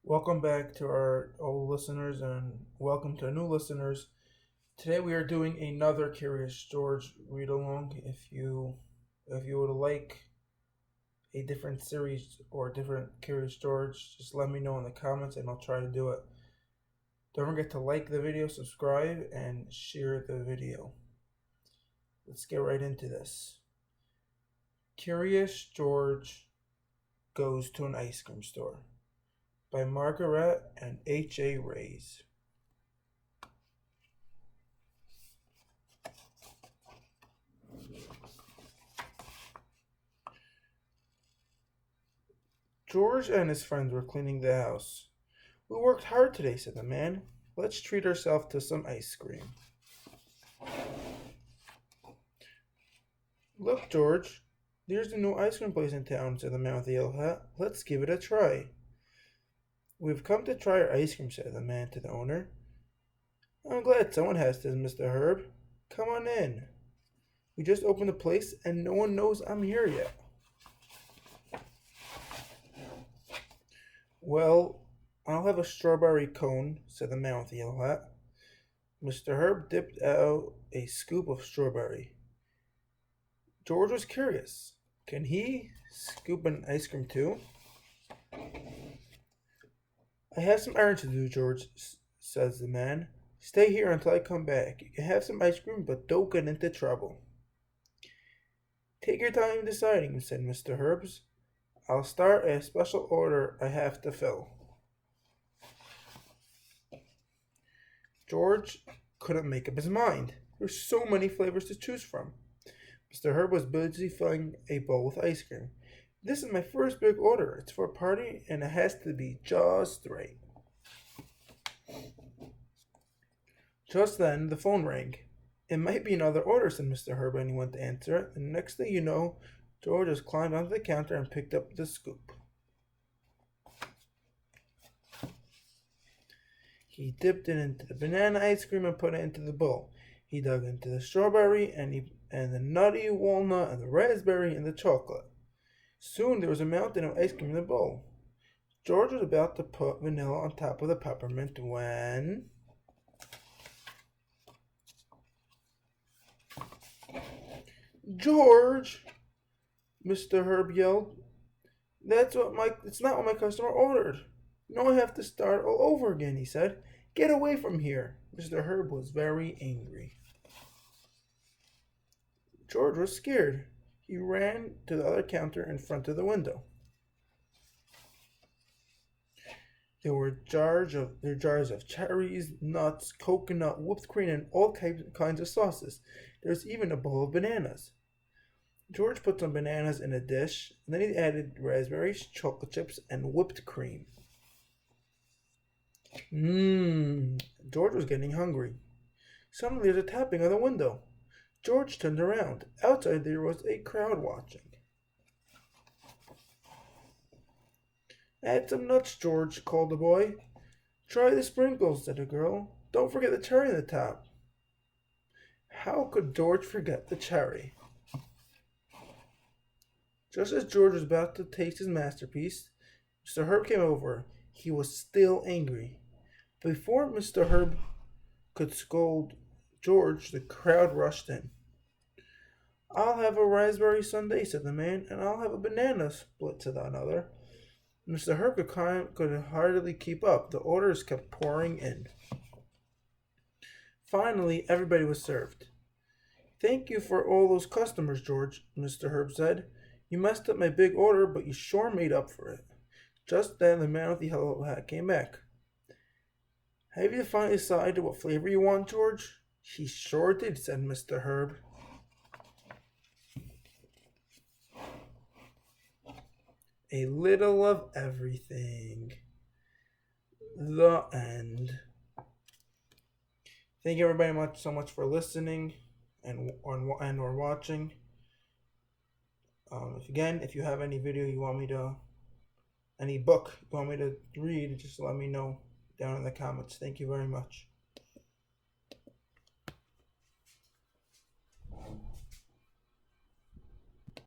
Welcome back to our old listeners and welcome to new listeners. Today we are doing another Curious George read along. If you would like a different series or a different Curious George, just let me know in the comments and I'll try to do it. Don't forget to like the video, subscribe, and share the video. Let's get right into this. Curious George Goes to an Ice Cream Store by Margaret and H.A. Rays. George and his friends were cleaning the house. "We worked hard today," said the man. "Let's treat ourselves to some ice cream." "Look, George, there's the new ice cream place in town," said the man with the yellow hat. "Let's give it a try." "We've come to try your ice cream," said the man to the owner. "I'm glad someone has," said Mr. Herb. "Come on in. We just opened the place and no one knows I'm here yet." "Well, I'll have a strawberry cone," said the man with the yellow hat. Mr. Herb dipped out a scoop of strawberry. George was curious. Can he scoop an ice cream too? "I have some errands to do, George," says the man. "Stay here until I come back. You can have some ice cream, but don't get into trouble." "Take your time deciding," said Mr. Herbs. "I'll start a special order I have to fill." George couldn't make up his mind. There's so many flavors to choose from. Mr. Herb was busy filling a bowl with ice cream. "This is my first big order. It's for a party and it has to be just right." Just then the phone rang. "It might be another order," said Mr. Herb, and he went to answer it. And the next thing you know, George just climbed onto the counter and picked up the scoop. He dipped it into the banana ice cream and put it into the bowl. He dug into the strawberry and the nutty walnut and the raspberry and the chocolate. Soon there was a mountain of ice cream in the bowl. George was about to put vanilla on top of the peppermint when... "George!" Mr. Herb yelled. It's not what my customer ordered. Now I have to start all over again," he said. "Get away from here." Mr. Herb was very angry. George was scared. He ran to the other counter in front of the window. There were jars of cherries, nuts, coconut, whipped cream, and all kinds of sauces. There was even a bowl of bananas. George put some bananas in a dish, and then he added raspberries, chocolate chips, and whipped cream. George was getting hungry. Suddenly there was a tapping on the window. George turned around. Outside there was a crowd watching. "Add some nuts, George," called the boy. "Try the sprinkles," said the girl. "Don't forget the cherry on the top." How could George forget the cherry? Just as George was about to taste his masterpiece, Mr. Herb came over. He was still angry. Before Mr. Herb could scold George, the crowd rushed in. "I'll have a raspberry sundae," said the man. "And I'll have a banana split," said another. Mr. Herb could hardly keep up. The orders kept pouring in. Finally, everybody was served. "Thank you for all those customers, George," Mr. Herb said. "You messed up my big order, but you sure made up for it." Just then, the man with the yellow hat came back. "Have you finally decided what flavor you want, George?" "He sure did," said Mr. Herb. A little of everything. The end. Thank you everybody so much for listening or watching. If you have any video you want me to, any book you want me to read, just let me know down in the comments. Thank you very much.